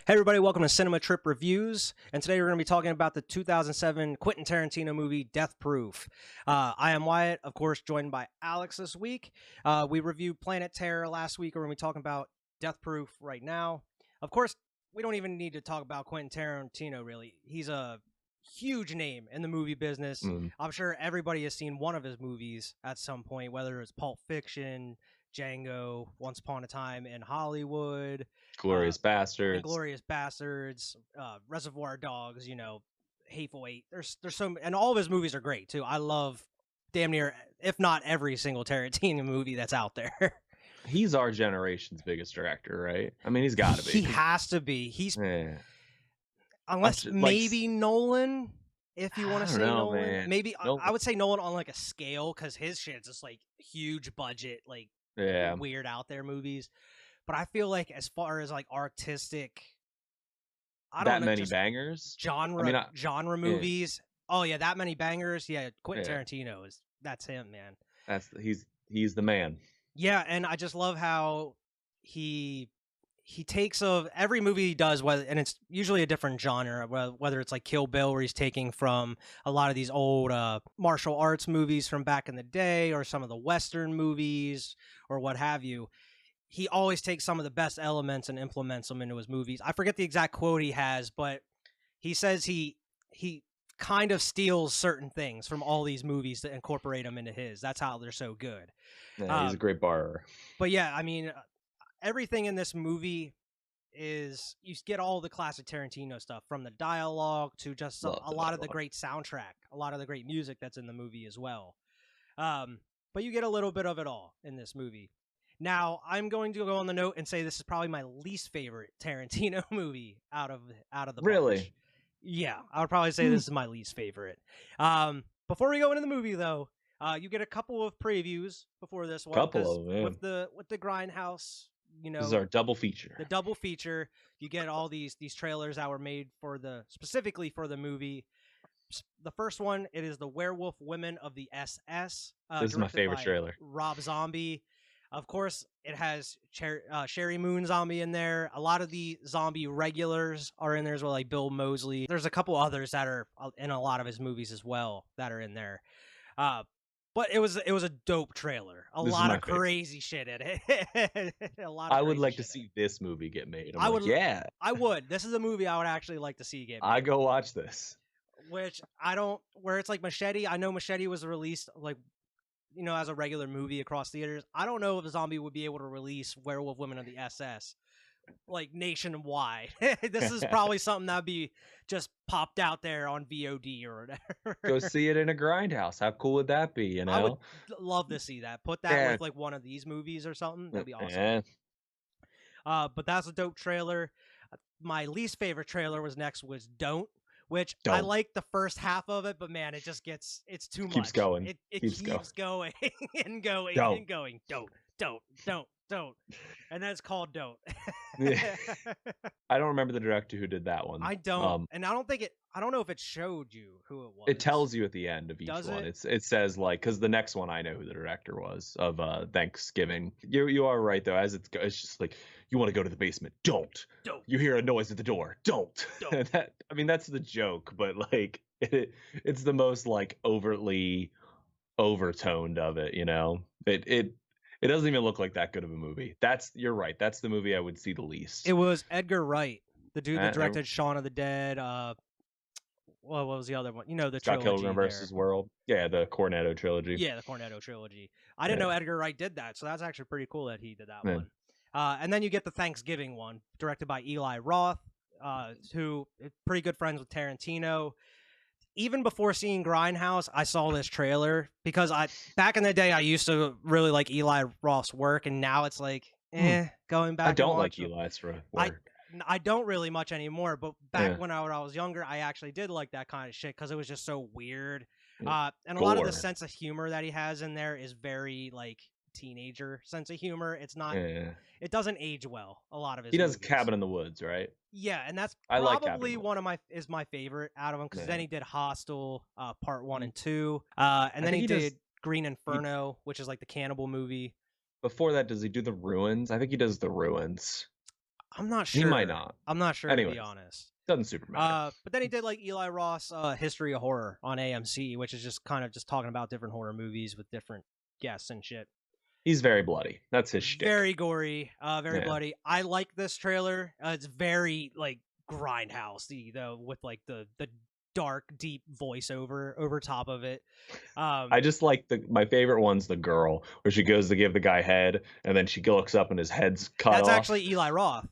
Hey everybody, welcome to Cinema Trip Reviews, and today we're going to be talking about the 2007 Quentin Tarantino movie, Death Proof. I am Wyatt, of course, joined by Alex this week. We reviewed Planet Terror last week, we're going to be talking about Death Proof right now. Of course, we don't even need to talk about Quentin Tarantino, really. He's a huge name in the movie business. I'm sure everybody has seen one of his movies at some point, whether it's Pulp Fiction, Django, Once Upon a Time in Hollywood, Glorious Bastards, Glorious Bastards, Reservoir Dogs, Hateful Eight. There's so, and all of his movies are great too. I love damn near, if not every single Tarantino movie that's out there. He's our generation's biggest director, right? I mean, he's got to be. He has to be. Unless maybe Nolan, if you want to say Nolan. Man. Maybe Nolan. I would say Nolan on like a scale, because his shit's just like huge budget, like weird out there movies. But I feel like as far as like artistic, bangers, genre movies. Oh yeah, that many bangers. Yeah, Quentin Tarantino that's him, man. He's the man. Yeah, and I just love how he takes of every movie he does, and it's usually a different genre, whether it's like Kill Bill, where he's taking from a lot of these old martial arts movies from back in the day, or some of the Western movies, or what have you. He always takes some of the best elements and implements them into his movies. I forget the exact quote he has, but he says he kind of steals certain things from all these movies to incorporate them into his. That's how they're so good. Yeah, he's a great borrower. But yeah, I mean, everything in this movie is, you get all the classic Tarantino stuff, from the dialogue to just a lot of the great soundtrack, a lot of the great music that's in the movie as well. But you get a little bit of it all in this movie. Now, I'm going to go on the note and say this is probably my least favorite Tarantino movie out of the bunch. Really? Yeah, I would probably say this is my least favorite. Before we go into the movie, though, you get a couple of previews before this one. With the Grindhouse, this is our double feature. The double feature, you get all these trailers that were made specifically for the movie. The first one, it is the Werewolf Women of the SS. This is my favorite trailer. Rob Zombie. Of course, it has Sherry Moon Zombie in there. A lot of the zombie regulars are in there as well, like Bill Moseley. There's a couple others that are in a lot of his movies as well that are in there. But it was a dope trailer. A lot of crazy shit in it. I would like to see this movie get made. I would. This is a movie I would actually like to see get made. I go watch this. Which where it's like Machete. I know Machete was released like, as a regular movie across theaters. I don't know if Zombie would be able to release Werewolf Women of the SS like nationwide. This is probably something that'd be just popped out there on VOD or whatever. Go see it in a Grindhouse. How cool would that be? I would love to see that. Put that with like one of these movies or something. That'd be awesome. But that's a dope trailer. My least favorite trailer was Don't. Which I like the first half of it, but man, it's too much. Keeps going. It keeps going and going and going. Don't. And then it's called Don't. I don't remember the director who did that one. I don't. And I don't know if it showed you who it was. It tells you at the end of each one. It says, like, because the next one I know who the director was of Thanksgiving. You are right though. It's just like, you want to go to the basement. Don't. You hear a noise at the door. Don't. That's the joke, but like it's the most like overtly overtoned of it. It doesn't even look like that good of a movie. You're right. That's the movie I would see the least. It was Edgar Wright, the dude that directed Shaun of the Dead. What was the other one? The Scott trilogy Pilgrim versus World. Yeah, the Cornetto trilogy. Yeah, the Cornetto trilogy. I didn't know Edgar Wright did that, so that's actually pretty cool that he did that one. And then you get the Thanksgiving one, directed by Eli Roth, who is pretty good friends with Tarantino. Even before seeing Grindhouse, I saw this trailer because back in the day I used to really like Eli Roth's work, and now it's like going back. I don't like Eli's work. I don't really much anymore, but back when I was younger, I actually did like that kind of shit because it was just so weird. And a lot of the sense of humor that he has in there is very like teenager sense of humor. It's not. It doesn't age well. A lot of his. He does movies. Cabin in the Woods, right? Yeah, and that's probably one of my favorite out of them, because then he did Hostel Part 1 and 2, and then he did Green Inferno, which is like the cannibal movie. Before that, does he do The Ruins? I think he does The Ruins. I'm not sure. He might not. I'm not sure, to be honest. Doesn't super matter. But then he did like Eli Roth's History of Horror on AMC, which is just kind of just talking about different horror movies with different guests and shit. He's very bloody. That's his shtick. Very gory, very bloody. I like this trailer. It's very like Grindhouse-y, though, with like the dark, deep voiceover over top of it. I just like my favorite one's the girl, where she goes to give the guy head, and then she looks up and his head's cut off. That's actually Eli Roth.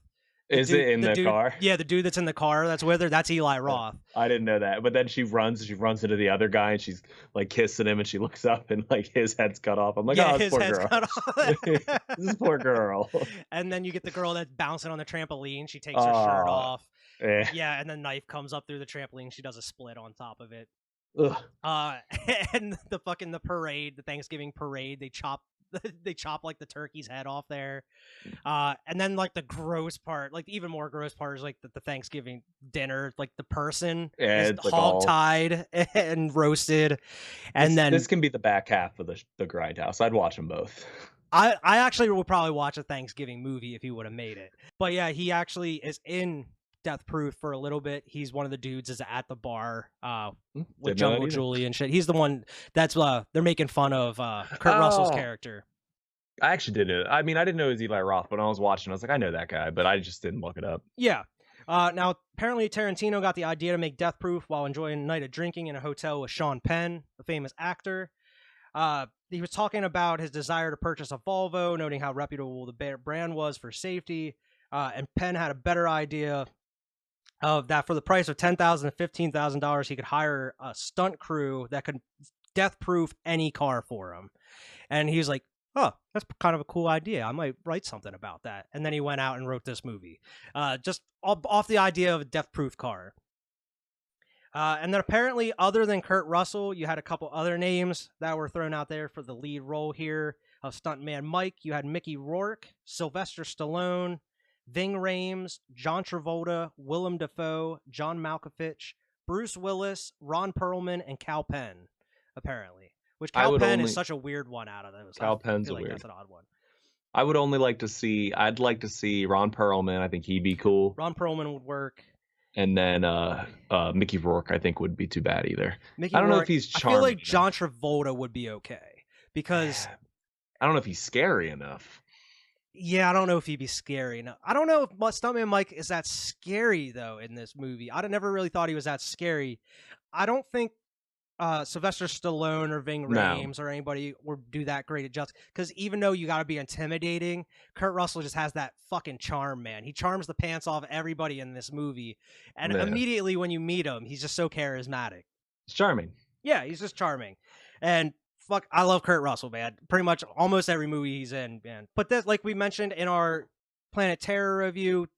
Is it in the car? Yeah, the dude that's in the car that's with her, that's Eli Roth. I didn't know that. But then she runs into the other guy, and she's like kissing him, and she looks up and like his head's cut off. I'm like, oh, this poor girl. Cut off. This poor girl. And then you get the girl that's bouncing on the trampoline. She takes her shirt off. Yeah, and the knife comes up through the trampoline. She does a split on top of it. And the parade, the Thanksgiving parade, they chop like the turkey's head off there. And then like the gross part, like the even more gross part is like the Thanksgiving dinner, like the person is hog-tied and roasted. And this can be the back half of the Grindhouse. I'd watch them both. I actually would probably watch a Thanksgiving movie if he would have made it. But yeah, he actually is in Death Proof for a little bit. He's one of the dudes is at the bar with Jungle Julie and shit. He's the one that's they're making fun of Kurt Russell's character. I actually did it. I mean, I didn't know it was Eli Roth, but when I was watching, I was like, I know that guy, but I just didn't look it up. Yeah. Now, apparently Tarantino got the idea to make Death Proof while enjoying a night of drinking in a hotel with Sean Penn, the famous actor. He was talking about his desire to purchase a Volvo, noting how reputable the brand was for safety. And Penn had a better idea of that for the price of $10,000 to $15,000, he could hire a stunt crew that could death proof any car for him. And he was like, oh, that's kind of a cool idea. I might write something about that. And then he went out and wrote this movie, just off the idea of a death proof car. And then apparently, other than Kurt Russell, you had a couple other names that were thrown out there for the lead role here of Stuntman Mike. You had Mickey Rourke, Sylvester Stallone, Ving Rhames, John Travolta, Willem Dafoe, John Malkovich, Bruce Willis, Ron Perlman, and Cal Penn, apparently. Which Cal Penn is such a weird one out of those. Cal Penn's a weird. That's an odd one. I'd like to see Ron Perlman. I think he'd be cool. Ron Perlman would work. And then Mickey Rourke, I think, wouldn't be too bad either. I don't know if he's charming. I feel like John Travolta would be okay because I don't know if he's scary enough. Yeah, I don't know if he'd be scary enough. I don't know if Stuntman Mike is that scary though in this movie. I never really thought he was that scary. I don't think Sylvester Stallone or Ving Rhames or anybody would do that great at justice. Because even though you got to be intimidating, Kurt Russell just has that fucking charm, man. He charms the pants off everybody in this movie, and immediately when you meet him, he's just so charismatic. He's charming. Yeah, he's just charming, and fuck, I love Kurt Russell, man. Pretty much almost every movie he's in, man. But this, like we mentioned in our Planet Terror review,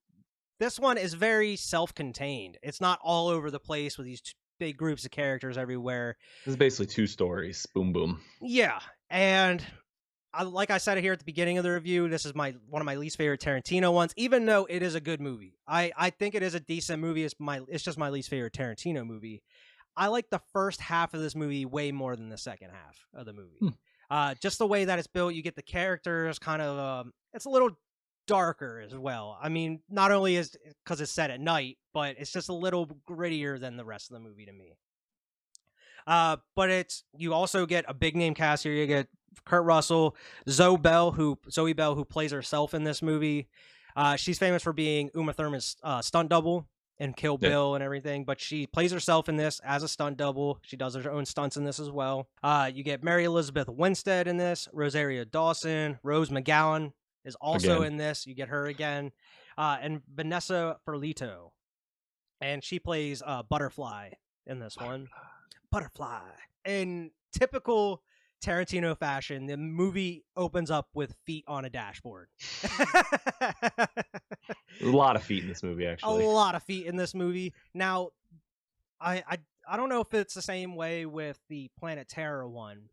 this one is very self-contained. It's not all over the place with these big groups of characters everywhere. This is basically two stories. Boom, boom. Yeah, and like I said here at the beginning of the review, this is one of my least favorite Tarantino ones, even though it is a good movie. I think it is a decent movie. It's just my least favorite Tarantino movie. I like the first half of this movie way more than the second half of the movie. Just the way that it's built, you get the characters kind of, it's a little darker as well. I mean, not only is because it's set at night, but it's just a little grittier than the rest of the movie to me. But you also get a big name cast here. You get Kurt Russell, Zoe Bell, who plays herself in this movie. She's famous for being Uma Thurman's stunt double and Kill Bill and everything, but she plays herself in this as a stunt double. She does her own stunts in this as well. You get Mary Elizabeth Winstead in this, Rosario Dawson, Rose McGowan is also in this. You get her again, and Vanessa Ferlito, and she plays Butterfly in this one. Butterfly. In typical Tarantino fashion, the movie opens up with feet on a dashboard. A lot of feet in this movie, actually. A lot of feet in this movie. Now, I don't know if it's the same way with the Planet Terror one,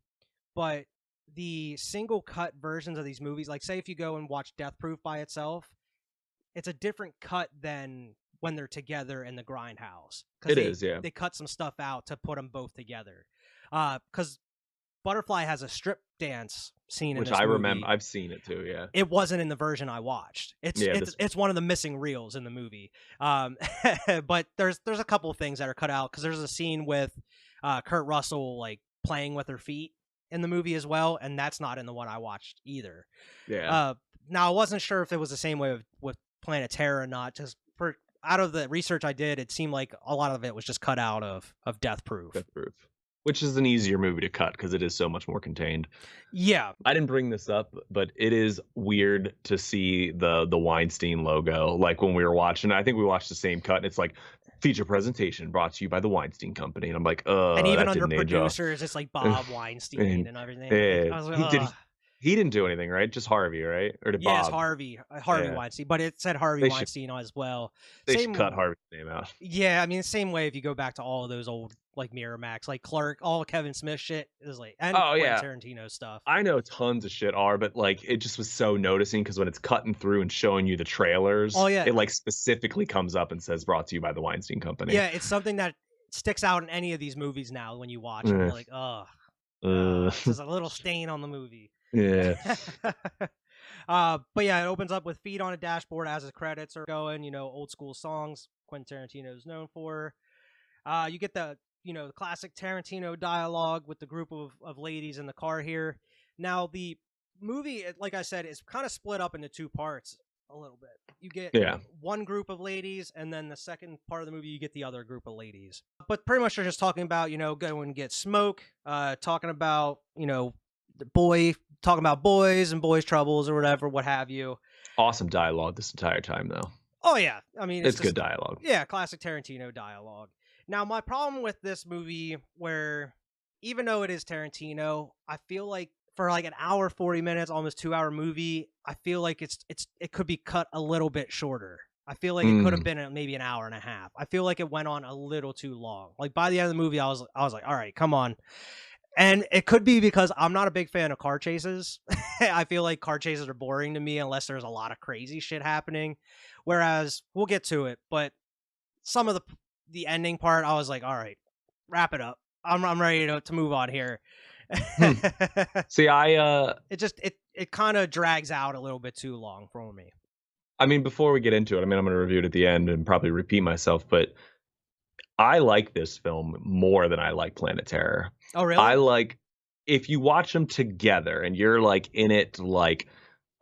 but the single cut versions of these movies, like say if you go and watch Death Proof by itself, it's a different cut than when they're together in the Grindhouse. It is, yeah. They cut some stuff out to put them both together. Because Butterfly has a strip dance scene which in this I movie. remember. I've seen it too. Yeah, it wasn't in the version I watched. It's one of the missing reels in the movie. But there's a couple of things that are cut out because there's a scene with Kurt Russell like playing with her feet in the movie as well, and that's not in the one I watched either. Yeah. Now I wasn't sure if it was the same way with Planet Terror or not. Just out of the research I did, it seemed like a lot of it was just cut out of Death Proof. Death Proof. Which is an easier movie to cut because it is so much more contained. Yeah. I didn't bring this up, but it is weird to see the Weinstein logo. Like when we were watching, I think we watched the same cut, and it's like feature presentation brought to you by the Weinstein Company. And I'm like, and even that under didn't age well. producers, it's like Bob Weinstein and everything. Yeah, I was like, he didn't do anything, right? Just Harvey, right? Or did Bob? Yes, Harvey Weinstein, but it said Harvey Weinstein as well. They should cut Harvey's name out. Yeah, I mean, the same way if you go back to all of those old like Miramax, like Clark, all Kevin Smith shit is like, and Tarantino stuff. I know tons of shit are, but like it just was so noticing because when it's cutting through and showing you the trailers, it like specifically comes up and says brought to you by the Weinstein Company. Yeah, it's something that sticks out in any of these movies now when you watch them. You're like, there's a little stain on the movie. Yeah. But yeah, it opens up with feet on a dashboard as the credits are going, old school songs Quentin Tarantino is known for. You get the classic Tarantino dialogue with the group of ladies in the car here. Now the movie, like I said, is kind of split up into two parts a little bit. You get one group of ladies, and then the second part of the movie you get the other group of ladies. But pretty much they're just talking about, going and get smoke, talking about, talking about boys and boys' troubles or whatever, what have you. Awesome dialogue this entire time, though. Oh, yeah. I mean, it's good dialogue. Yeah, classic Tarantino dialogue. Now, my problem with this movie, where even though it is Tarantino, I feel like for like an hour, 40 minutes, almost 2-hour movie, I feel like it could be cut a little bit shorter. I feel like it could have been maybe an hour and a half. I feel like it went on a little too long. Like by the end of the movie, I was like, all right, come on. And it could be because I'm not a big fan of car chases. I feel like car chases are boring to me unless there's a lot of crazy shit happening. Whereas we'll get to it, but some of the ending part, I was like, all right, wrap it up. I'm ready to move on here. See, it kind of drags out a little bit too long for me. I mean, before we get into it, I'm going to review it at the end and probably repeat myself, but I like this film more than I like Planet Terror. Oh, really? If you watch them together and you're like in it, like,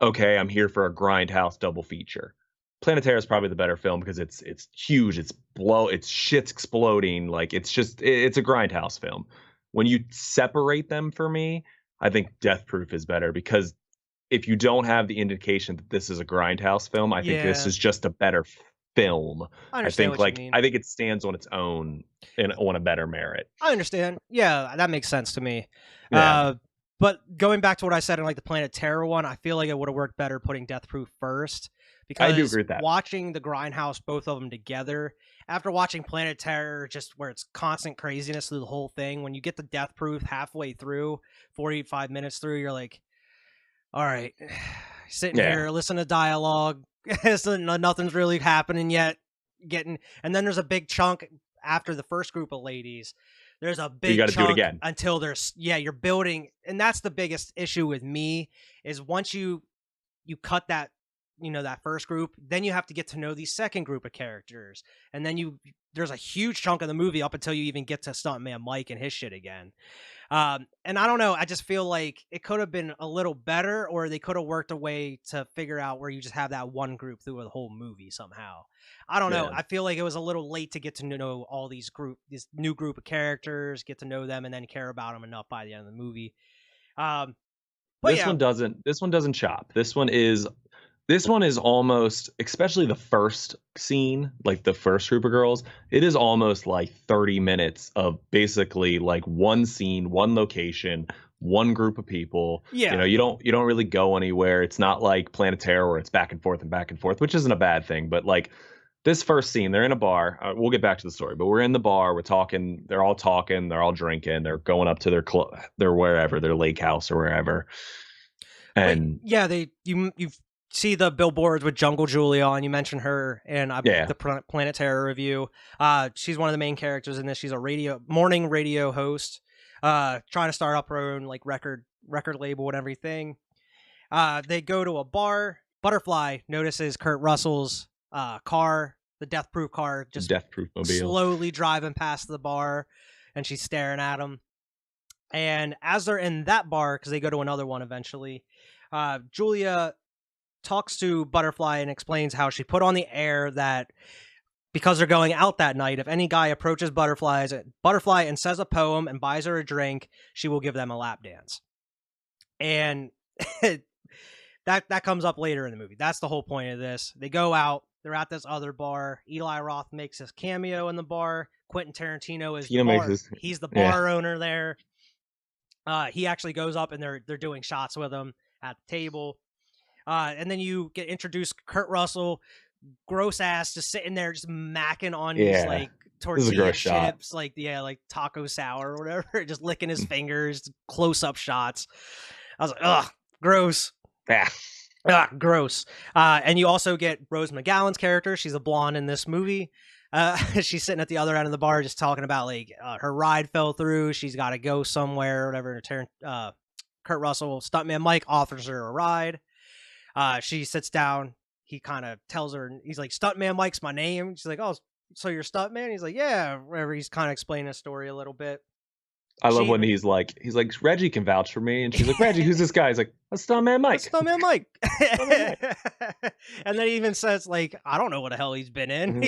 okay, I'm here for a Grindhouse double feature. Planet Terror is probably the better film because it's huge, it's shit's exploding, like it's a Grindhouse film. When you separate them for me, I think Death Proof is better because if you don't have the indication that this is a Grindhouse film, I think this is just a better film. I think it stands on its own and on a better merit. I understand. Yeah, that makes sense to me. Yeah. But going back to what I said in like the Planet Terror one, I feel like it would have worked better putting Death Proof first. Because I do agree with that. Watching the Grindhouse, both of them together, after watching Planet Terror, just where it's constant craziness through the whole thing, when you get the Death Proof halfway through, 45 minutes through, you're like, all right, sitting here, listen to dialogue, nothing's really happening yet. And then there's a big chunk after the first group of ladies. There's a big chunk do it again. Until you're building, and that's the biggest issue with me is once you cut that, that first group, then you have to get to know the second group of characters, and then there's a huge chunk of the movie up until you even get to Stuntman Mike and his shit again. And I don't know, I just feel like it could have been a little better, or they could have worked a way to figure out where you just have that one group through the whole movie somehow. I don't know. I feel like it was a little late to get to know all this new group of characters, get to know them, and then care about them enough by the end of the movie. This one doesn't chop. This one is almost, especially the first scene, like the first group of girls, it is almost like 30 minutes of basically like one scene, one location, one group of people. Yeah. You don't really go anywhere. It's not like Planet Terror where it's back and forth, which isn't a bad thing. But like this first scene, they're in a bar. We'll get back to the story, but we're in the bar. We're talking. They're all talking. They're all drinking. They're going up to their wherever, their lake house or wherever. And you see the billboards with Jungle Julia on. You mentioned her in the Planet Terror review. She's one of the main characters in this. She's a morning radio host. trying to start up her own like record label and everything. They go to a bar. Butterfly notices Kurt Russell's car, the Death Proof car, just Death Proof mobile, slowly driving past the bar, and she's staring at him. And as they're in that bar, because they go to another one eventually, Julia talks to Butterfly and explains how she put on the air that because they're going out that night, if any guy approaches Butterfly and says a poem and buys her a drink, she will give them a lap dance. And that comes up later in the movie. That's the whole point of this. They go out. They're at this other bar. Eli Roth makes his cameo in the bar. Quentin Tarantino is the bar. He's the bar owner there. He actually goes up and they're doing shots with him at the table. And then you get introduced Kurt Russell, gross ass, just sitting there, just macking on his like tortilla chips, like taco sour or whatever, just licking his fingers, close up shots. I was like, ugh, gross. Yeah. Gross. And you also get Rose McGowan's character. She's a blonde in this movie. She's sitting at the other end of the bar, just talking about like her ride fell through. She's got to go somewhere, or whatever. Kurt Russell, Stuntman Mike, offers her a ride. She sits down. He kind of tells her, he's like, Stuntman Mike's my name. She's like, oh, so you're Stuntman? He's like, yeah, whatever. He's kind of explaining the story a little bit. I love when he's like, Reggie can vouch for me. And she's like, Reggie, who's this guy? He's like, that's Stuntman Mike. That's Stuntman Mike. And then he even says, like, I don't know what the hell he's been in.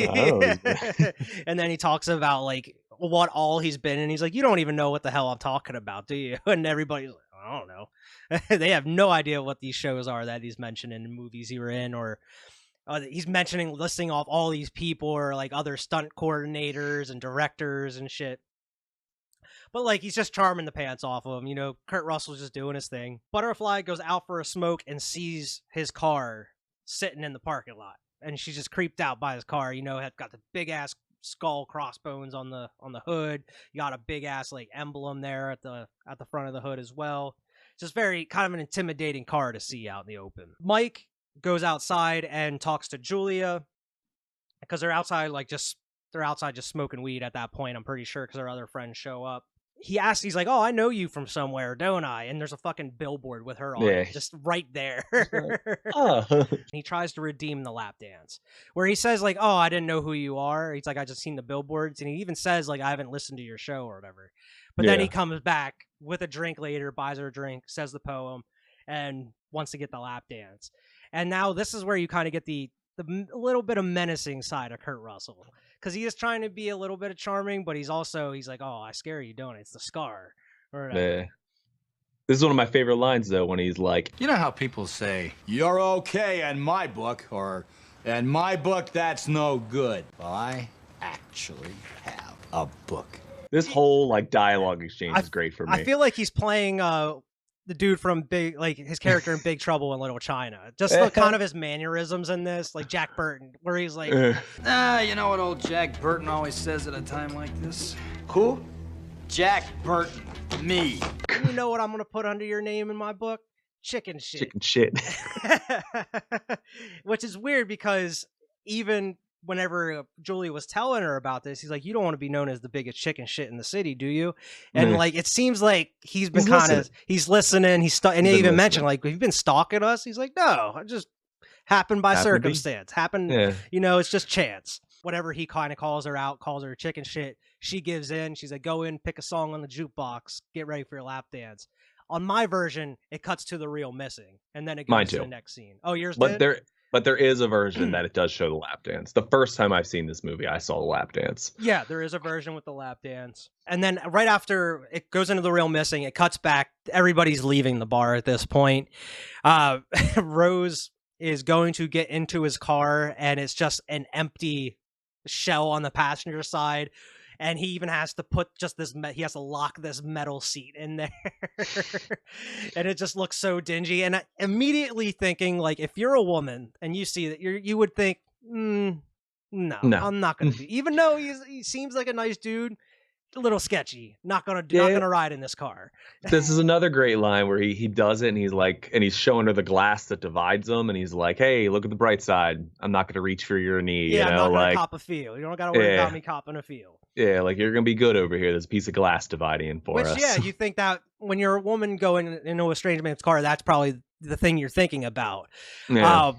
And then he talks about, like, what all he's been in. He's like, you don't even know what the hell I'm talking about, do you? And everybody's like, I don't know. They have no idea what these shows are that he's mentioning in movies he were in, or he's listing off all these people, or like other stunt coordinators and directors and shit. But like, he's just charming the pants off of him. You know, Kurt Russell's just doing his thing. Butterfly goes out for a smoke and sees his car sitting in the parking lot, and she's just creeped out by his car. You know, had got the big ass skull crossbones on the hood. You got a big ass like emblem there at the front of the hood as well. Just very kind of an intimidating car to see out in the open. Mike goes outside and talks to Julia because they're outside just smoking weed at that point, I'm pretty sure, because our other friends show up. He's like, oh, I know you from somewhere, don't I? And there's a fucking billboard with her on it, just right there. He tries to redeem the lap dance, where he says like, oh, I didn't know who you are. He's like, I just seen the billboards. And he even says like, I haven't listened to your show or whatever. But then he comes back with a drink later, buys her a drink, says the poem, and wants to get the lap dance. And now this is where you kind of get the little bit of menacing side of Kurt Russell. Because he is trying to be a little bit of charming, but he's like, oh, I scare you, don't I? It's the scar. Or yeah. This is one of my favorite lines, though, when he's like, you know how people say, you're okay in my book, or in my book, that's no good. Well, I actually have a book. This whole like dialogue exchange is great for me. I feel like he's playing the dude from his character in Big Trouble in Little China. Just the kind of his mannerisms in this, like Jack Burton, where he's like, you know what old Jack Burton always says at a time like this? Who? Jack Burton. Me. You know what I'm going to put under your name in my book? Chicken shit. Chicken shit. Which is weird because even whenever Julia was telling her about this, he's like, you don't want to be known as the biggest chicken shit in the city, do you? And like, it seems like he's listening. And he even mentioned like, have you been stalking us? He's like, no, I just happened by circumstance. You know, it's just chance. Whatever he kind of calls her chicken shit. She gives in. She's like, go in, pick a song on the jukebox, get ready for your lap dance. On my version, it cuts to the real missing, and then it goes to the next scene. Oh, yours did? But there is a version that it does show the lap dance. The first time I've seen this movie, I saw the lap dance. Yeah, there is a version with the lap dance. And then right after it goes into the real missing, it cuts back. Everybody's leaving the bar at this point. Rose is going to get into his car, and it's just an empty shell on the passenger side. And he even has to put just he has to lock this metal seat in there. And it just looks so dingy. And immediately thinking, like, if you're a woman and you see that, you would think, no, I'm not going to be. Even though he seems like a nice dude, a little sketchy. Not gonna ride in this car. This is another great line where he does it, and he's showing her the glass that divides them, and he's like, "Hey, look at the bright side. I'm not gonna reach for your knee." Yeah, I'm not gonna like, cop a feel. You don't gotta worry about me copping a feel. Yeah, like you're gonna be good over here. There's a piece of glass dividing for us. Yeah, you think that when you're a woman going into a strange man's car, that's probably the thing you're thinking about. Yeah.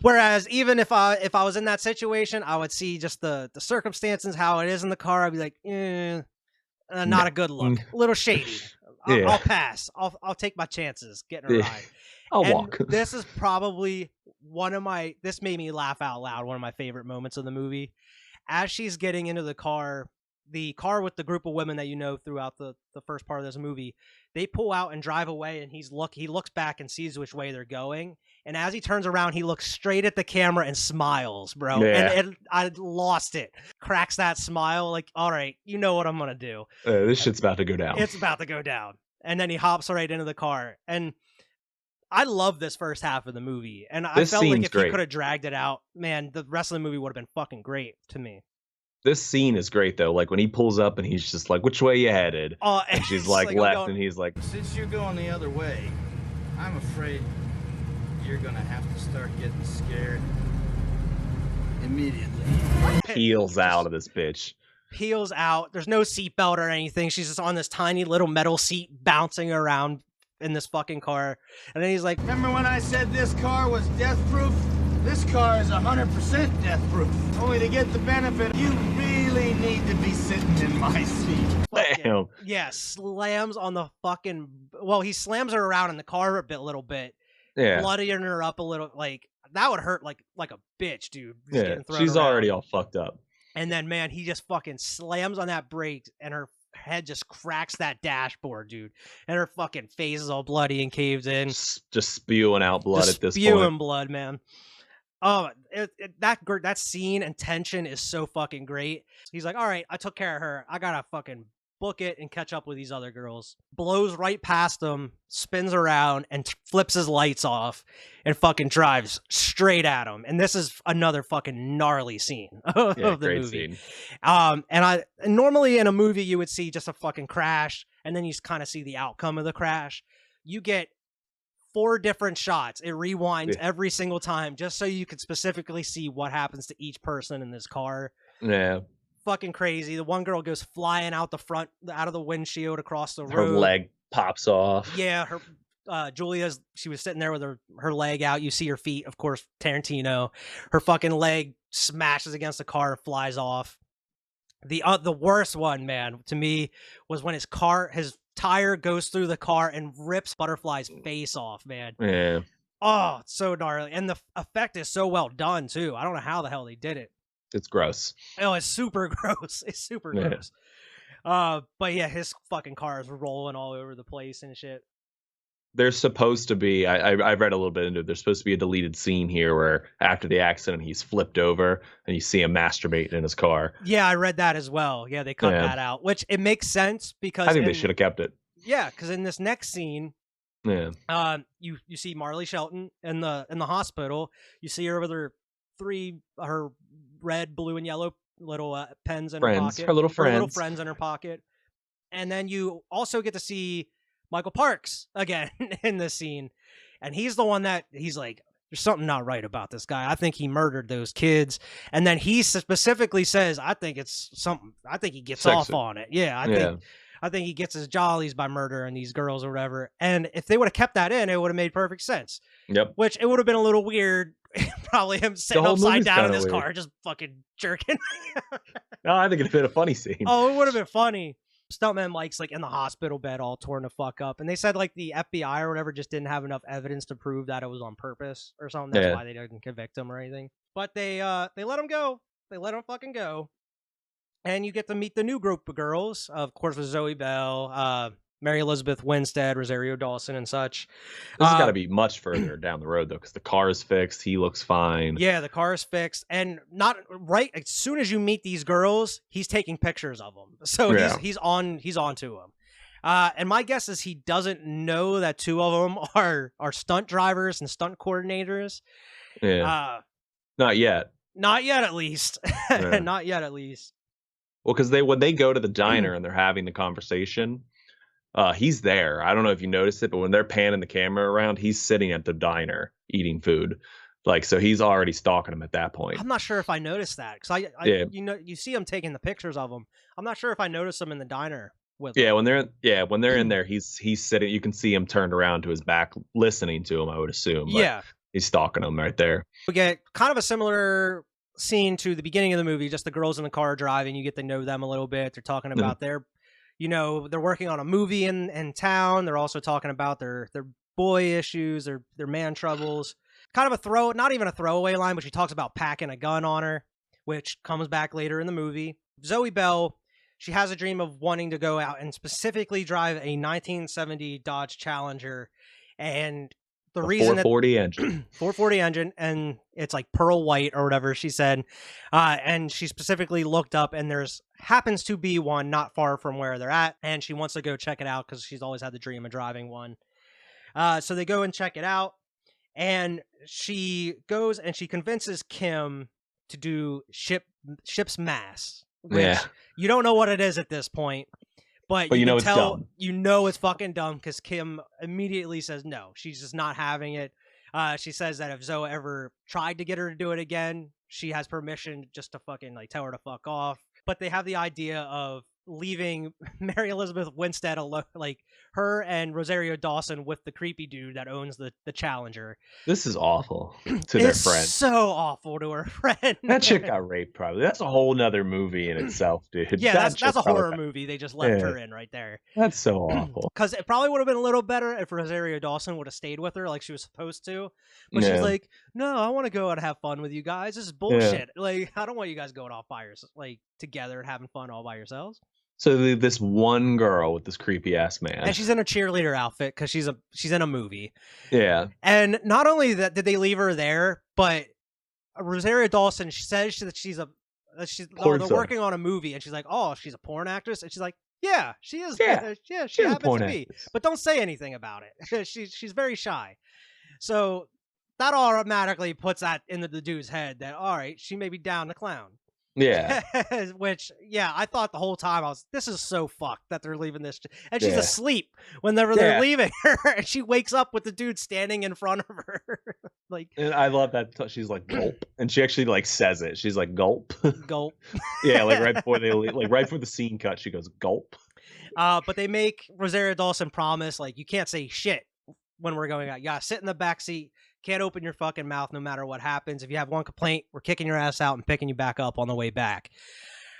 Whereas even if I was in that situation, I would see just the circumstances, how it is in the car. I'd be like, not a good look, a little shady. I'll pass. I'll take my chances getting a ride. I'll walk. This is probably this made me laugh out loud. One of my favorite moments of the movie, as she's getting into the car with the group of women that you know throughout the first part of this movie. They pull out and drive away, and he looks back and sees which way they're going. And as he turns around, he looks straight at the camera and smiles, bro. Yeah. And I lost it. Cracks that smile, like, all right, you know what I'm gonna do. This shit's about to go down. It's about to go down. And then he hops right into the car. And I love this first half of the movie. And I felt like if he could have dragged it out, man, the rest of the movie would have been fucking great to me. This scene is great, though. Like, when he pulls up and he's just like, which way you headed? And she's like left, and he's like... Since you're going the other way, I'm afraid you're going to have to start getting scared immediately. Peels out of this bitch. Peels out. There's no seatbelt or anything. She's just on this tiny little metal seat bouncing around in this fucking car. And then he's like... Remember when I said this car was death-proof? This car is 100% death-proof. Only to get the benefit, you really need to be sitting in my seat. Damn. Yeah, slams on the fucking... Well, he slams her around in the car a little bit. Yeah. Bloodying her up a little. Like, that would hurt like a bitch, dude. Yeah, she's already all fucked up. And then, man, he just fucking slams on that brake, and her head just cracks that dashboard, dude. And her fucking face is all bloody and caved in. Just spewing out blood at this point. Spewing blood, man. Oh, that scene and tension is so fucking great. He's like, all right, I took care of her. I gotta fucking book it and catch up with these other girls. Blows right past him, spins around, and flips his lights off, and fucking drives straight at him. And this is another fucking gnarly scene of the movie. Scene. And normally in a movie you would see just a fucking crash, and then you kind of see the outcome of the crash. You get 4 different shots. It rewinds every single time just so you can specifically see what happens to each person in this car. Yeah. Fucking crazy. The one girl goes flying out of the windshield across the road. Her leg pops off. Yeah, her she was sitting there with her leg out. You see her feet, of course, Tarantino. Her fucking leg smashes against the car, flies off. The worst one, man, to me, was when his tire goes through the car and rips Butterfly's face off, man. Yeah. Oh, it's so gnarly. And the effect is so well done, too. I don't know how the hell they did it. It's gross. Oh, it's super gross. It's super gross. But yeah, his fucking car is rolling all over the place and shit. There's supposed to be, I read a little bit into it, there's supposed to be a deleted scene here where after the accident, he's flipped over and you see him masturbating in his car. Yeah, I read that as well. Yeah, they cut that out, which it makes sense because... I think they should have kept it. Yeah, because in this next scene, you see Marley Shelton in the hospital. You see her with her red, blue, and yellow little pens in her pocket. Her little friends in her pocket. And then you also get to see Michael Parks again in this scene. And he's the one that he's like, there's something not right about this guy. I think he murdered those kids. And then he specifically says, I think it's something. I think he gets off on it. Yeah, I think he gets his jollies by murdering these girls or whatever. And if they would have kept that in, it would have made perfect sense. Yep. Which it would have been a little weird. Probably him sitting upside down in his car, just fucking jerking. No, I think it'd been a funny scene. Oh, it would have been funny. Stuntman Mike's like in the hospital bed, all torn the fuck up, and they said like the FBI or whatever just didn't have enough evidence to prove that it was on purpose or something. That's why they didn't convict him or anything. But they let him go. They let him fucking go, and you get to meet the new group of girls, of course, with Zoe Bell, Mary Elizabeth Winstead, Rosario Dawson, and such. This has got to be much further down the road, though, because the car is fixed. He looks fine. Yeah, the car is fixed. And not right as soon as you meet these girls, he's taking pictures of them. So he's on to them. And my guess is he doesn't know that 2 of them are stunt drivers and stunt coordinators. Yeah. Not yet. Not yet, at least. Yeah. Not yet, at least. Well, because when they go to the diner and they're having the conversation, he's there. I don't know if you noticed it, but when they're panning the camera around, he's sitting at the diner eating food. Like, so he's already stalking him at that point. I'm not sure if I noticed that because you see him taking the pictures of him. I'm not sure if I noticed him in the diner with him. When they're in there, he's sitting. You can see him turned around to his back, listening to him. I would assume. But he's stalking him right there. We get kind of a similar scene to the beginning of the movie. Just the girls in the car driving. You get to know them a little bit. They're talking about their, they're working on a movie in town. They're also talking about their boy issues, their man troubles. Kind of not even a throwaway line, but she talks about packing a gun on her, which comes back later in the movie. Zoe Bell, she has a dream of wanting to go out and specifically drive a 1970 Dodge Challenger, and the reason 440 engine, 440 engine, and it's like pearl white or whatever she said, and she specifically looked up, and there's happens to be one not far from where they're at, and she wants to go check it out because she's always had the dream of driving one. So they go and check it out. And she goes and she convinces Kim to do ship's mass, which you don't know what it is at this point, but you know it's dumb. You know it's fucking dumb because Kim immediately says no. She's just not having it. She says that if Zoe ever tried to get her to do it again, she has permission just to fucking like tell her to fuck off. But they have the idea of leaving Mary Elizabeth Winstead alone, like her and Rosario Dawson with the creepy dude that owns the Challenger. This is awful to their friend. It's so awful to her friend. That chick got raped probably. That's a whole nother movie in itself, dude. Yeah, that's a horror movie they just left her in right there. That's so awful. Because it probably would have been a little better if Rosario Dawson would have stayed with her like she was supposed to. But she's like, no, I want to go out and have fun with you guys. This is bullshit. Like, I don't want you guys going off by yourselves, like together and having fun all by yourselves. So this one girl with this creepy ass man, and she's in a cheerleader outfit because she's in a movie. Yeah. And not only that did they leave her there, but Rosario Dawson says that they're working on a movie, and she's like, oh, she's a porn actress, and she's like, yeah, she is. Yeah, she happens to be, but don't say anything about it. she's very shy. So that automatically puts that into the dude's head that all right, she may be down to clown. Yeah. Which, I thought the whole time this is so fucked that they're leaving this. And she's asleep whenever they're leaving her. And she wakes up with the dude standing in front of her. Like, and I love that she's like, gulp. And she actually like says it. She's like, gulp. Gulp. Yeah, like right before right before the scene cut, she goes, gulp. But they make Rosario Dawson promise, like, you can't say shit when we're going out. You gotta sit in the back seat. Can't open your fucking mouth no matter what happens. If you have one complaint, we're kicking your ass out and picking you back up on the way back.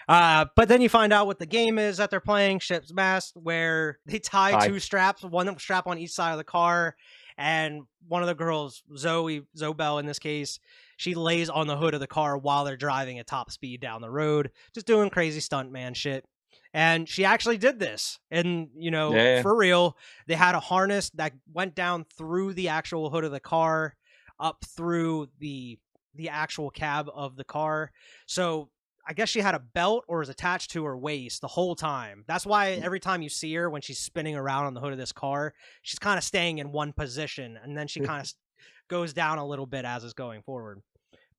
But then you find out what the game is that they're playing, Ship's Mass, where they tie two straps, one strap on each side of the car, and one of the girls, Zoe Bell in this case, she lays on the hood of the car while they're driving at top speed down the road, just doing crazy stuntman shit. And she actually did this. And, for real, they had a harness that went down through the actual hood of the car, up through the actual cab of the car. So I guess she had a belt or was attached to her waist the whole time. That's why every time you see her when she's spinning around on the hood of this car, she's kind of staying in one position. And then she kind of goes down a little bit as it's going forward.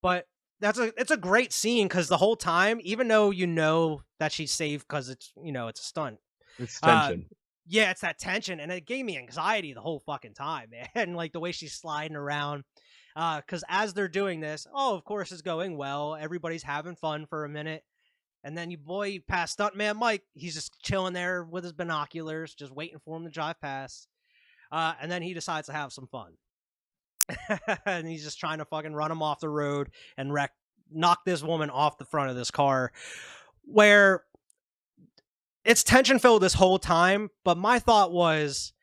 But it's a great scene because the whole time, even though you know that she's safe because it's it's a stunt. It's tension. Yeah, it's that tension, and it gave me anxiety the whole fucking time, man. And like the way she's sliding around, because as they're doing this, of course it's going well. Everybody's having fun for a minute, and then you pass Stuntman Mike. He's just chilling there with his binoculars, just waiting for him to drive past, and then he decides to have some fun. And he's just trying to fucking run him off the road and knock this woman off the front of this car, where it's tension filled this whole time. But my thought was,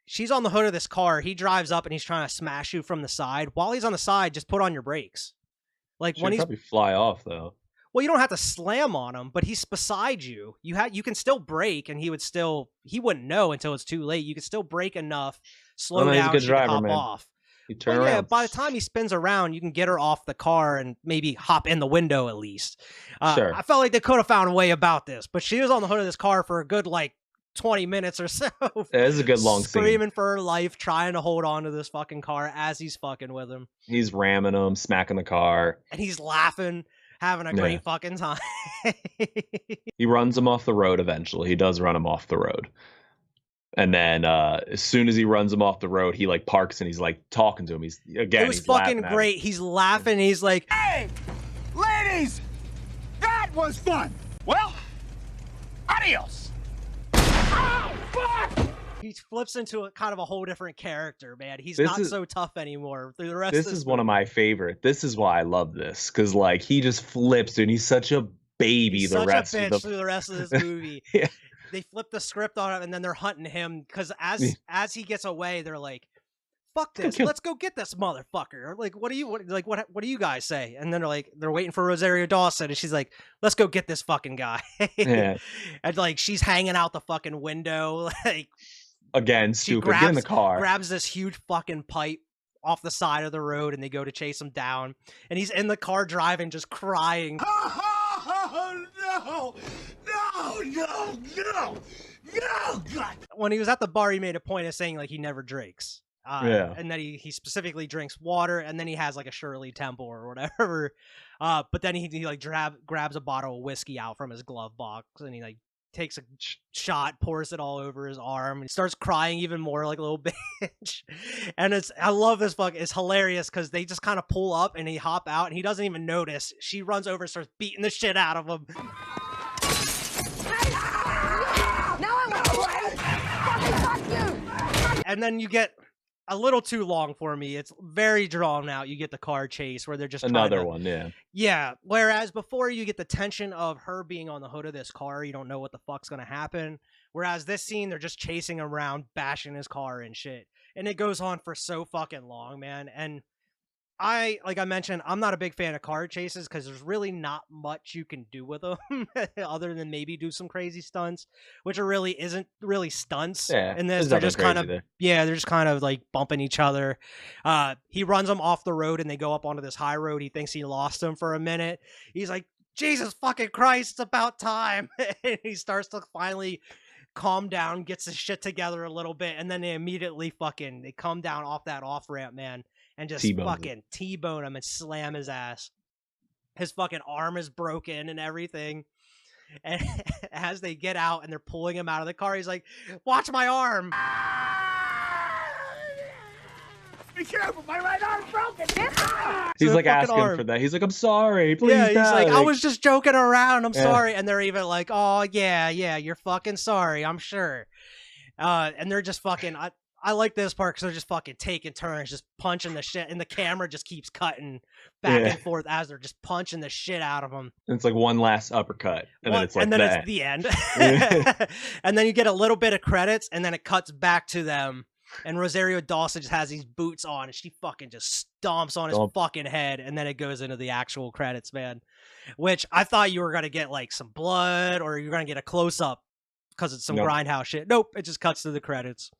she's on the hood of this car. He drives up and he's trying to smash you from the side. While he's on the side, just put on your brakes. Like when he's probably fly off though. Well, you don't have to slam on him, but he's beside you. You can still brake, and he wouldn't know until it's too late. You can still brake enough, slow down, he's a good driver, hop man. off. You turn around. Yeah, by the time he spins around, you can get her off the car and maybe hop in the window at least. Sure. I felt like they could have found a way about this, but she was on the hood of this car for a good 20 minutes or so. It is a good long scene. Screaming for her life, trying to hold on to this fucking car as he's fucking with him. He's ramming him, smacking the car. And he's laughing. having a great fucking time. He runs him off the road eventually. He does run him off the road. And then as soon as he runs him off the road, he like parks and he's like talking to him. It was fucking great. He's laughing. He's like, "Hey, ladies, that was fun. Well, adios." Oh, fuck! He flips into a kind of a whole different character, man. He's not so tough anymore through the rest of this is one of my favorite. This is why I love this, because like he just flips and he's such a baby through the rest of this movie. Yeah. They flip the script on him and then they're hunting him because as he gets away, they're like, "Fuck this, let's go get this motherfucker." Like, what do you guys say? And then they're waiting for Rosario Dawson, and she's like, "Let's go get this fucking guy." Yeah. And like she's hanging out the fucking window, like again, stupid. Get in the car. Grabs this huge fucking pipe off the side of the road, and they go to chase him down. And he's in the car driving, just crying. Oh, no! God! When he was at the bar, he made a point of saying like he never drinks. And that he specifically drinks water, and then he has like a Shirley Temple or whatever. But then he like grabs a bottle of whiskey out from his glove box, and he like takes a shot, pours it all over his arm, and starts crying even more like a little bitch. And I love this it's hilarious because they just kind of pull up and he hop out and he doesn't even notice. She runs over and starts beating the shit out of him. And then you get a little too long for me. It's very drawn out. You get the car chase where they're just another one, yeah. Yeah. Whereas before you get the tension of her being on the hood of this car, you don't know what the fuck's gonna happen. Whereas this scene, they're just chasing him around, bashing his car and shit. And it goes on for so fucking long, man. And like I mentioned, I'm not a big fan of car chases because there's really not much you can do with them other than maybe do some crazy stunts, which isn't really stunts. Yeah, in this, they're just kind of like bumping each other. He runs them off the road and they go up onto this high road. He thinks he lost him for a minute. He's like, Jesus fucking Christ, it's about time. And he starts to finally calm down, gets his shit together a little bit, and then they immediately they come down off that off-ramp, man. And just fucking T-bone him and slam his ass. His fucking arm is broken and everything. And as they get out and they're pulling him out of the car, he's like, "Watch my arm." Be careful, my right arm's broken. He's like asking for that. He's like, "I'm sorry, please." Yeah, he's like, "I was just joking around. I'm sorry." And they're even like, "Oh yeah, you're fucking sorry, I'm sure." And they're just fucking. I like this part because they're just fucking taking turns, just punching the shit, and the camera just keeps cutting back and forth as they're just punching the shit out of them. And it's like one last uppercut, and then it's like it's the end. And then you get a little bit of credits, and then it cuts back to them, and Rosario Dawson just has these boots on, and she fucking just stomps on his fucking head, and then it goes into the actual credits, man. Which I thought you were gonna get like some blood, or you're gonna get a close up because it's some Grindhouse shit. Nope, it just cuts to the credits.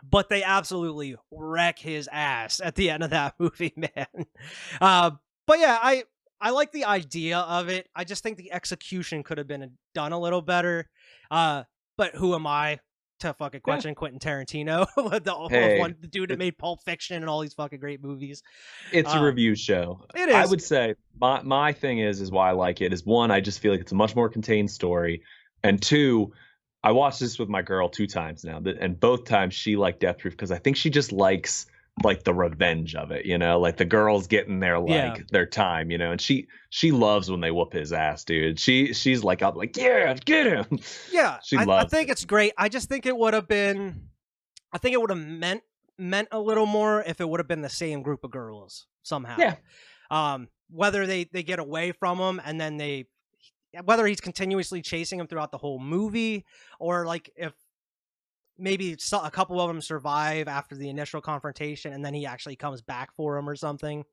But they absolutely wreck his ass at the end of that movie, man. But yeah, I like the idea of it. I just think the execution could have been done a little better. But who am I to fucking question Quentin Tarantino? the dude that made Pulp Fiction and all these fucking great movies. It's a review show. It is. I would say my thing is why I like it is, one, I just feel like it's a much more contained story. And two, I watched this with my girl 2 times now, and both times she liked Death Proof because I think she just likes like the revenge of it, you know, like the girls getting their their time, you know, and she loves when they whoop his ass, dude. She's like, I'm like, yeah, get him. Yeah, she loves. I think it's great. I just think it would have been, I think it would have meant a little more if it would have been the same group of girls somehow. Yeah. Whether they get away from him and then whether he's continuously chasing him throughout the whole movie, or like if maybe a couple of them survive after the initial confrontation and then he actually comes back for him or something.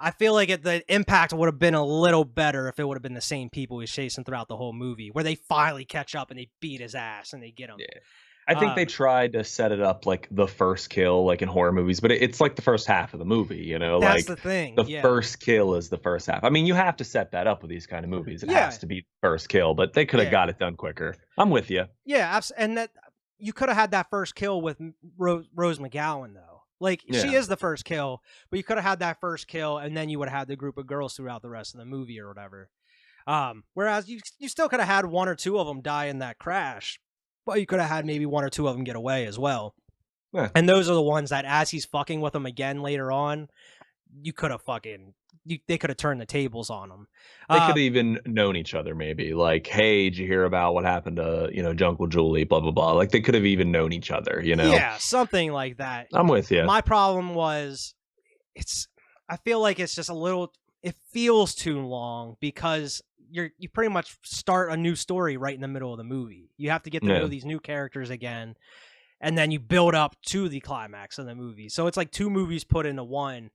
I feel like the impact would have been a little better if it would have been the same people he's chasing throughout the whole movie, where they finally catch up and they beat his ass and they get him. Yeah. I think they tried to set it up like the first kill, like in horror movies, but it's like the first half of the movie, you know? That's like the thing. The first kill is the first half. I mean, you have to set that up with these kind of movies. It has to be first kill, but they could have got it done quicker. I'm with you. Yeah, and that you could have had that first kill with Rose McGowan, though. Like, she is the first kill, but you could have had that first kill, and then you would have had the group of girls throughout the rest of the movie or whatever. Whereas you still could have had one or two of them die in that crash, but you could have had maybe one or two of them get away as well. Yeah. And those are the ones that, as he's fucking with them again later on, you could have they could have turned the tables on them. They could have even known each other, maybe. Like, hey, did you hear about what happened to, Jungle Julie, blah, blah, blah. Like, they could have even known each other, Yeah, something like that. I'm with you. My problem was, I feel like it's just it feels too long because you pretty much start a new story right in the middle of the movie. You have to get to know these new characters again, and then you build up to the climax of the movie. So it's like 2 movies put into one.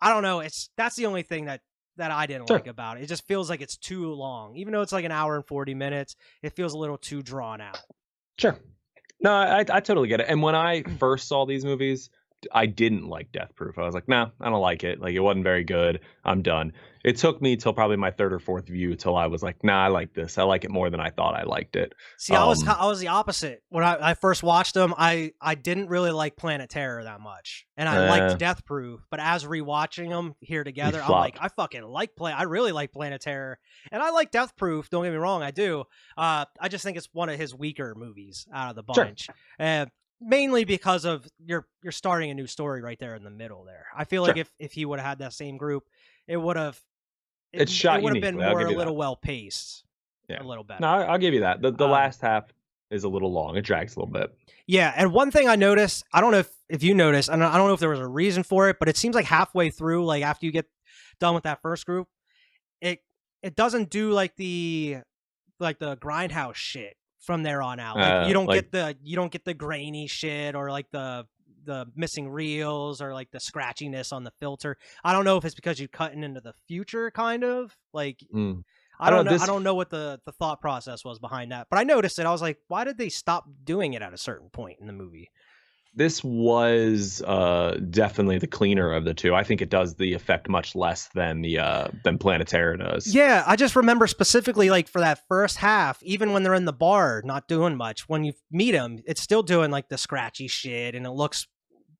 I don't know. That's the only thing that I didn't like about it. It just feels like it's too long. Even though it's like an hour and 40 minutes, it feels a little too drawn out. Sure. No, I totally get it. And when I first saw these movies, I didn't like Death Proof. I was like, nah, I don't like it. Like, it wasn't very good. I'm done. It took me till probably my 3rd or 4th view till I was like, nah, I like this. I like it more than I thought I liked it. See, I was the opposite. When I first watched them, I didn't really like Planet Terror that much. And I liked Death Proof. But as rewatching them here together, I'm like, I really like Planet Terror. And I like Death Proof. Don't get me wrong, I do. I just think it's one of his weaker movies out of the bunch. Sure. Mainly because of you're starting a new story right there in the middle there. I feel like if he would have had that same group, it would have been more a little well paced. Yeah. A little better. No, I'll give you that. The last half is a little long. It drags a little bit. Yeah, and one thing I noticed, I don't know if you noticed, and I don't know if there was a reason for it, but it seems like halfway through, like after you get done with that first group, it doesn't do like the Grindhouse shit from there on out. Like, you don't get the grainy shit or like the missing reels or like the scratchiness on the filter. I don't know if it's because you're cutting into the future, kind of like. I don't know. I don't know what the thought process was behind that, but I noticed it. I was like, why did they stop doing it at a certain point in the movie? This was definitely the cleaner of the two. I think it does the effect much less than Planet Terror does. Yeah, I just remember specifically like for that first half, even when they're in the bar not doing much, when you meet them, it's still doing like the scratchy shit, and it looks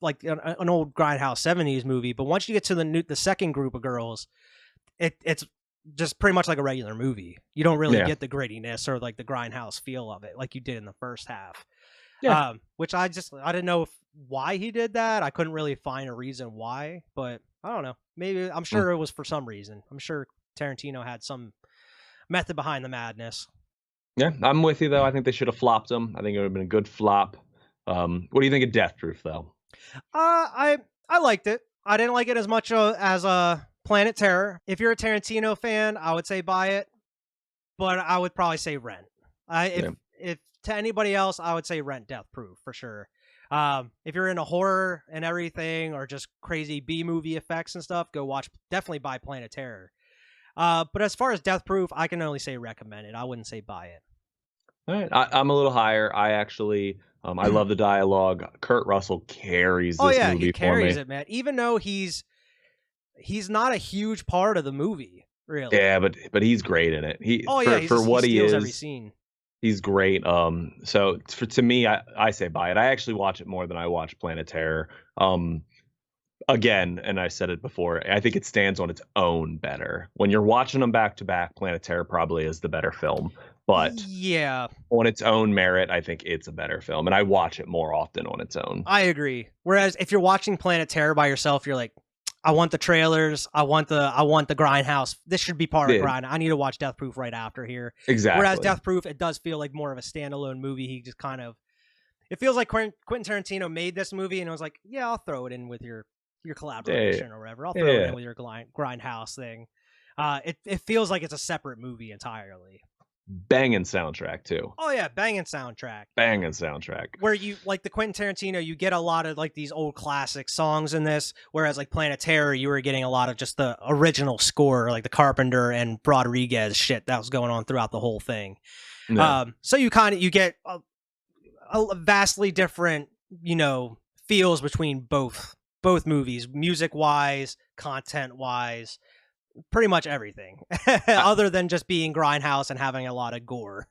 like an old Grindhouse 70s movie. But once you get to the second group of girls, it's just pretty much like a regular movie. You don't really get the grittiness or like the Grindhouse feel of it like you did in the first half. Yeah. Which I didn't know why he did that. I couldn't really find a reason why, but I don't know. Maybe I'm sure it was for some reason. I'm sure Tarantino had some method behind the madness. Yeah, I'm with you though. I think they should have flopped him. I think it would have been a good flop. What do you think of Death Proof though? I liked it. I didn't like it as much as Planet Terror. If you're a Tarantino fan, I would say buy it, but I would probably say rent. If to anybody else, I would say rent Death Proof for sure. If you're into horror and everything, or just crazy B-movie effects and stuff, definitely buy Planet Terror. But as far as Death Proof, I can only say recommend it. I wouldn't say buy it. All right, I'm a little higher. I actually, I love the dialogue. Kurt Russell carries this movie for me. He carries it, man. Even though he's not a huge part of the movie, really. Yeah, but he's great in it. He steals every scene. He's great. So to me, I say buy it. I actually watch it more than I watch Planet Terror. Again, and I said it before, I think it stands on its own better. When you're watching them back to back, Planet Terror probably is the better film. But yeah, on its own merit, I think it's a better film, and I watch it more often on its own. I agree. Whereas if you're watching Planet Terror by yourself, you're like, I want the trailers. I want the Grindhouse. This should be part of Grind. I need to watch Death Proof right after here. Exactly. Whereas Death Proof, it does feel like more of a standalone movie. He just it feels like Quentin Tarantino made this movie and it was like, yeah, I'll throw it in with your collaboration or whatever. I'll throw it in with your Grindhouse thing. It feels like it's a separate movie entirely. Banging soundtrack too. Oh yeah, banging soundtrack. Where you like the Quentin Tarantino, you get a lot of like these old classic songs in this, whereas like Planet Terror, you were getting a lot of just the original score, like the Carpenter and Rodriguez shit that was going on throughout the whole thing. No. So you get a vastly different, feels between both movies, music wise, content wise. Pretty much everything other than just being Grindhouse and having a lot of gore.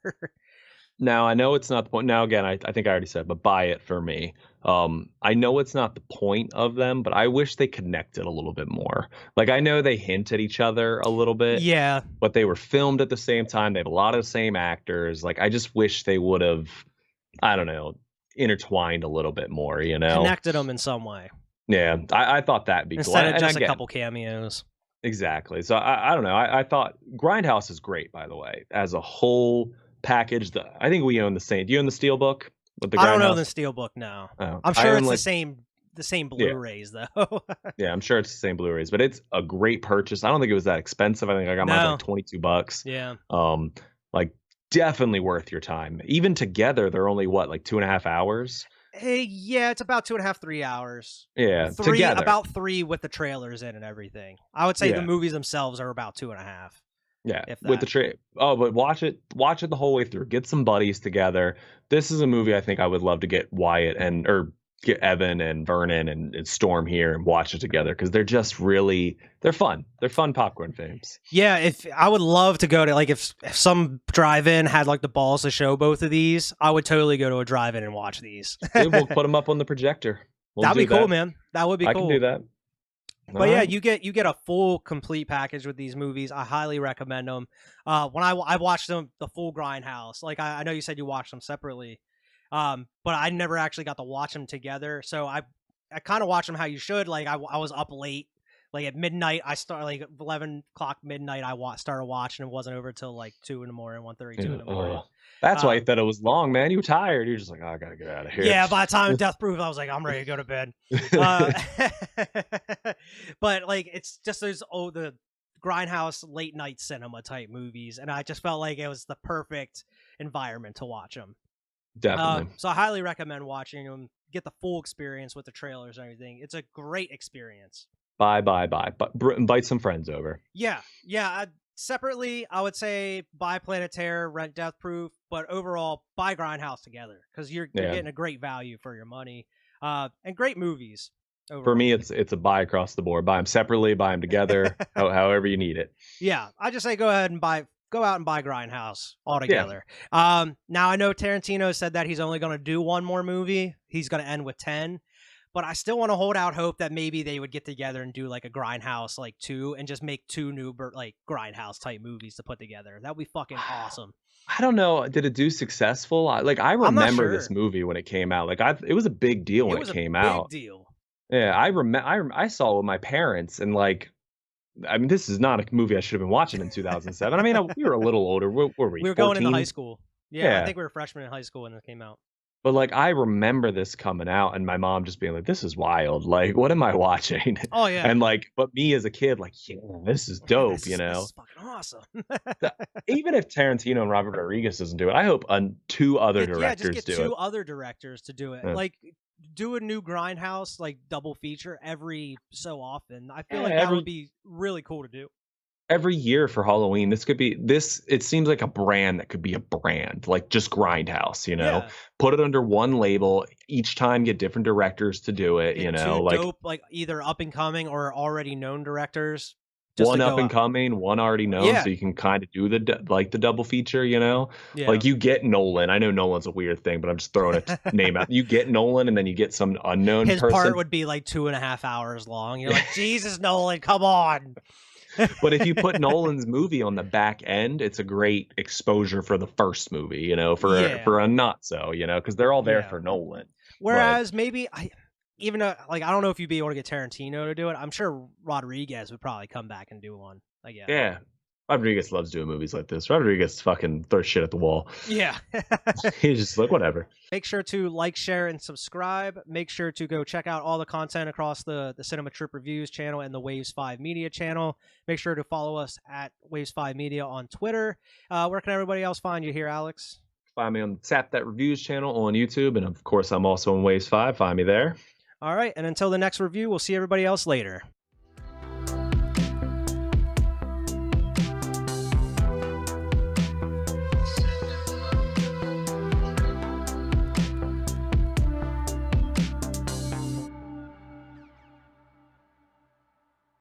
Now I know it's not the point. Now again, I think I already said, but buy it for me. I know it's not the point of them, but I wish they connected a little bit more. Like I know they hint at each other a little bit, Yeah. but they were filmed at the same time. They have a lot of the same actors. Like I just wish they would have, I don't know, intertwined a little bit more. You know, Connected them in some way. Yeah, I thought that'd be cool. Instead of And just a again, couple cameos. exactly. So I don't know. I thought Grindhouse is great, by the way, as a whole package. I think we own the same. Do you own the Steelbook with the Grindhouse? I don't know the Steelbook now. Oh, I'm sure it's the same Blu-rays though. Yeah, I'm sure it's the same Blu-rays, but it's a great purchase. I don't think it was that expensive. I think I got mine for like $22. Yeah. Like definitely worth your time. Even together, they're only what, like 2.5 hours? Yeah, it's about 2.5, 3 hours. Yeah, together. About 3 with the trailers in and everything. I would say the movies themselves are about 2.5. Yeah, with the but watch it the whole way through. Get some buddies together. This is a movie I think I would love to get Wyatt or get Evan and Vernon and Storm here and watch it together because they're just they're fun. They're fun popcorn films. Yeah, if I would love to go to if some drive-in had like the balls to show both of these, I would totally go to a drive-in and watch these. Dude, we'll put them up on the projector. That'd be cool, man. That would be cool. I can do that. But yeah, you get a full complete package with these movies. I highly recommend them. When I watched them, the full Grindhouse, like I know you said you watched them separately, but I never actually got to watch them together. So I kind of watched them how you should. Like I was up late, like at midnight. I started like 11 o'clock midnight. I started watching. It wasn't over till like 2 in the morning, 1:32 in the morning. That's why you thought it was long, man. You were tired. You're just like, oh, I gotta get out of here. Yeah, by the time Death Proof, I was like, I'm ready to go to bed. But like, it's just the Grindhouse late night cinema type movies, and I just felt like it was the perfect environment to watch them. Definitely. So I highly recommend watching them. Get the full experience with the trailers and everything. It's a great experience. Bye. But invite some friends over. Yeah. Separately, I would say buy Planet Terror, rent Death Proof, but overall buy Grindhouse together because you're getting a great value for your money, and great movies. Overall. For me, it's a buy across the board. Buy them separately, buy them together, however you need it. Yeah, I just say go out and buy Grindhouse altogether. Yeah. Now I know Tarantino said that he's only going to do one more movie. He's going to end with 10. But I still want to hold out hope that maybe they would get together and do like a Grindhouse like 2 and just make 2 new like Grindhouse type movies to put together. That would be fucking awesome. I don't know. Did it do successful? I remember this movie when it came out. Like it was a big deal when it came out. Big deal. Yeah, I saw it with my parents and like, I mean, this is not a movie I should have been watching in 2007. I mean, we were a little older. Were we? We were 14? Going into high school. Yeah, I think we were freshmen in high school when it came out. But like I remember this coming out and my mom just being like, this is wild. Like, what am I watching? Oh yeah. And like, but me as a kid, like, yeah, this is dope, This is fucking awesome. Even if Tarantino and Robert Rodriguez doesn't do it, I hope 2 other directors do it. Yeah, just get 2 other directors to do it. Yeah. Like do a new Grindhouse like double feature every so often. I feel like that would be really cool to do. Every year for Halloween, it seems like a brand that could be a brand, like just Grindhouse, you know, put it under one label each time, get different directors to do it, you know, like dope, like either up and coming or already known directors. One up and coming, one already known, so you can kind of do the double feature, you know, like you get Nolan. I know Nolan's a weird thing, but I'm just throwing a name out. You get Nolan, and then you get some unknown His person. part would be like 2.5 hours long. You're like, Jesus, Nolan, come on. But if you put Nolan's movie on the back end, it's a great exposure for the first movie, you know, for a not so, you know, because they're all there for Nolan. Whereas maybe I don't know if you'd be able to get Tarantino to do it. I'm sure Rodriguez would probably come back and do one. Yeah. Rodriguez loves doing movies like this. Rodriguez fucking throws shit at the wall. Yeah. He's just like, whatever. Make sure to like, share, and subscribe. Make sure to go check out all the content across the Cinema Trip Reviews channel and the Waves 5 Media channel. Make sure to follow us at Waves 5 Media on Twitter. Where can everybody else find you here, Alex? Find me on the Tap That Reviews channel on YouTube. And of course, I'm also on Waves 5. Find me there. All right. And until the next review, we'll see everybody else later.